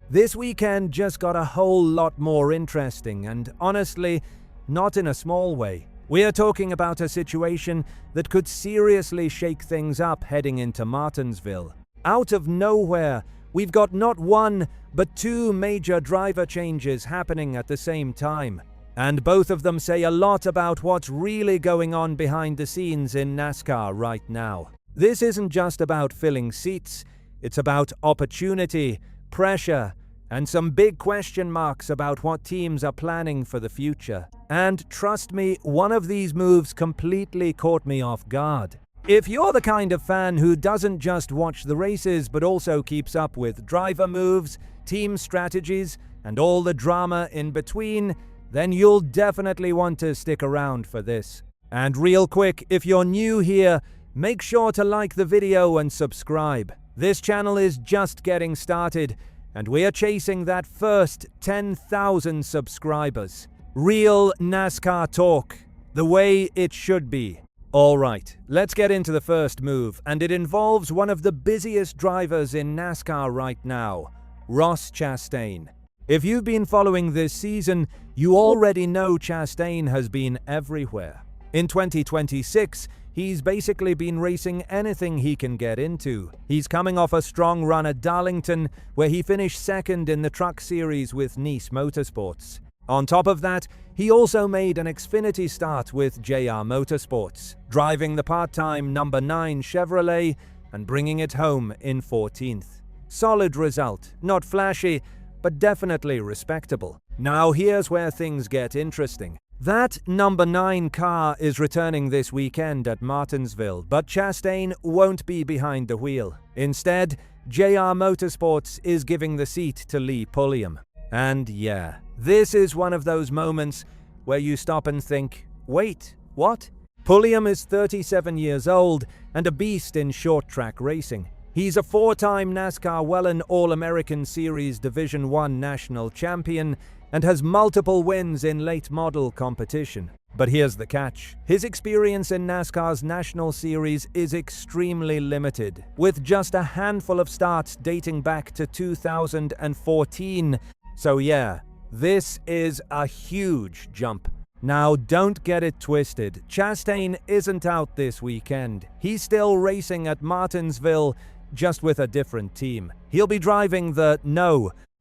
This weekend just got a whole lot more interesting, and honestly, not in a small way. We are talking about a situation that could seriously shake things up heading into Martinsville. Out of nowhere, we've got not one, but two major driver changes happening at the same time. And both of them say a lot about what's really going on behind the scenes in NASCAR right now. This isn't just about filling seats, it's about opportunity, pressure, and some big question marks about what teams are planning for the future. And trust me, one of these moves completely caught me off guard. If you're the kind of fan who doesn't just watch the races but also keeps up with driver moves, team strategies, and all the drama in between, then you'll definitely want to stick around for this. And real quick, if you're new here, make sure to like the video and subscribe. This channel is just getting started, and we are chasing that first 10,000 subscribers. Real NASCAR talk, the way it should be. Alright, let's get into the first move, and it involves one of the busiest drivers in NASCAR right now, Ross Chastain. If you've been following this season, you already know Chastain has been everywhere. In 2026, he's basically been racing anything he can get into. He's coming off a strong run at Darlington, where he finished second in the Truck Series with Nice Motorsports. On top of that, he also made an Xfinity start with JR Motorsports, driving the part-time number 9 Chevrolet and bringing it home in 14th. Solid result, not flashy, but definitely respectable. Now here's where things get interesting. That number 9 car is returning this weekend at Martinsville, but Chastain won't be behind the wheel. Instead, JR Motorsports is giving the seat to Lee Pulliam. And yeah, this is one of those moments where you stop and think, wait, what? Pulliam is 37 years old and a beast in short-track racing. He's a 4-time NASCAR Wellen All-American Series Division I national champion and has multiple wins in late model competition. But here's the catch. His experience in NASCAR's National Series is extremely limited, with just a handful of starts dating back to 2014. So yeah, this is a huge jump. Now don't get it twisted, Chastain isn't out this weekend. He's still racing at Martinsville, just with a different team. He'll be driving the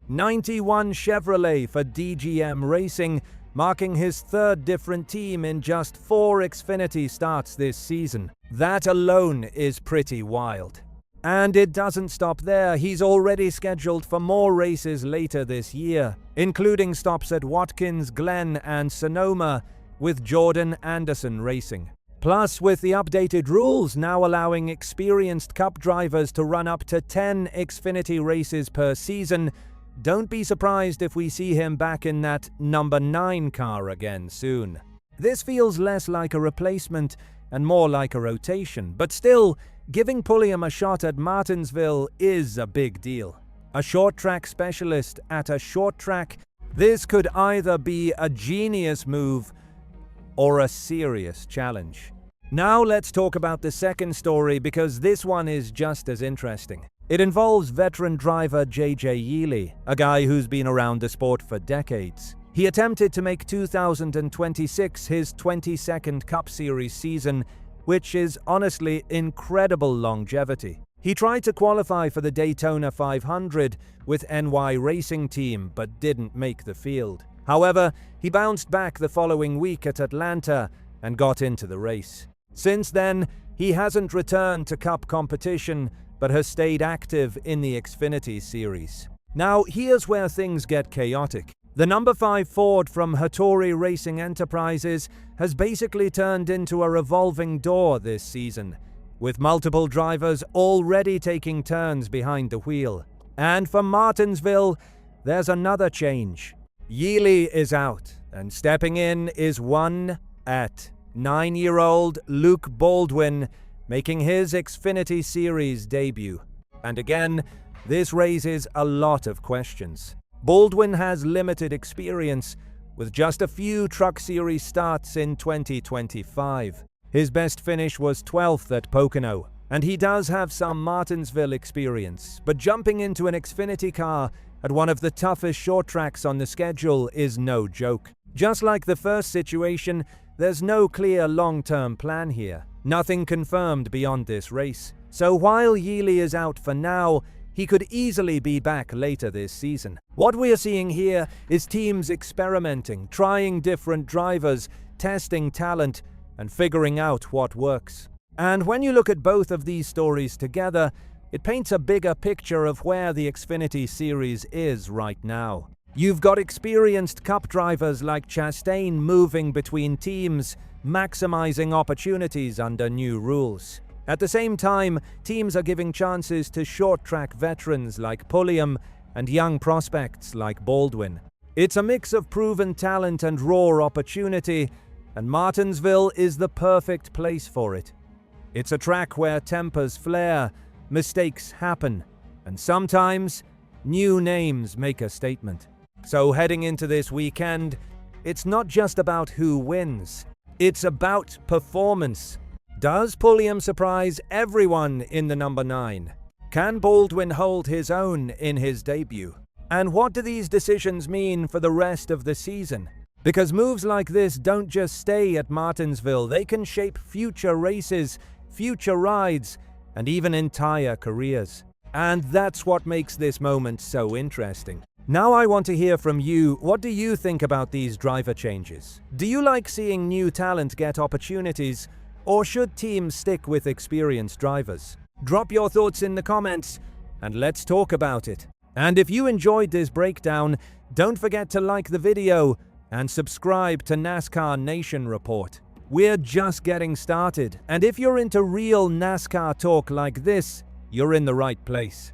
91 Chevrolet for DGM Racing, marking his third different team in just 4 Xfinity starts this season. That alone is pretty wild. And it doesn't stop there. He's already scheduled for more races later this year, including stops at Watkins Glen and Sonoma with Jordan Anderson Racing. Plus, with the updated rules now allowing experienced Cup drivers to run up to 10 Xfinity races per season, don't be surprised if we see him back in that number 9 car again soon. This feels less like a replacement and more like a rotation, but still, giving Pulliam a shot at Martinsville is a big deal. A short-track specialist at a short track, this could either be a genius move or a serious challenge. Now let's talk about the second story, because this one is just as interesting. It involves veteran driver J.J. Yeley, a guy who's been around the sport for decades. He attempted to make 2026 his 22nd Cup Series season, which is honestly incredible longevity. He tried to qualify for the Daytona 500 with NY Racing Team, but didn't make the field. However, he bounced back the following week at Atlanta and got into the race. Since then, he hasn't returned to Cup competition, but has stayed active in the Xfinity Series. Now, here's where things get chaotic. The number 5 Ford from Hattori Racing Enterprises has basically turned into a revolving door this season, with multiple drivers already taking turns behind the wheel. And for Martinsville, there's another change. Yeley is out, and stepping in is one at 9-year-old Luke Baldwin, making his Xfinity Series debut. And again, this raises a lot of questions. Baldwin has limited experience, with just a few Truck Series starts in 2025. His best finish was 12th at Pocono, and he does have some Martinsville experience, but jumping into an Xfinity car at one of the toughest short tracks on the schedule is no joke. Just like the first situation, there's no clear long-term plan here. Nothing confirmed beyond this race. So while Yealy is out for now, he could easily be back later this season. What we are seeing here is teams experimenting, trying different drivers, testing talent, and figuring out what works. And when you look at both of these stories together, it paints a bigger picture of where the Xfinity Series is right now. You've got experienced Cup drivers like Chastain moving between teams, maximizing opportunities under new rules. At the same time, teams are giving chances to short-track veterans like Pulliam and young prospects like Baldwin. It's a mix of proven talent and raw opportunity, and Martinsville is the perfect place for it. It's a track where tempers flare, mistakes happen, and sometimes new names make a statement. So heading into this weekend, it's not just about who wins, it's about performance. Does Pulliam surprise everyone in the number 9? Can Baldwin hold his own in his debut? And what do these decisions mean for the rest of the season? Because moves like this don't just stay at Martinsville, they can shape future races, future rides, and even entire careers. And that's what makes this moment so interesting. Now I want to hear from you. What do you think about these driver changes? Do you like seeing new talent get opportunities, or should teams stick with experienced drivers? Drop your thoughts in the comments, and let's talk about it. And if you enjoyed this breakdown, don't forget to like the video and subscribe to NASCAR Nation Report. We're just getting started, and if you're into real NASCAR talk like this, you're in the right place.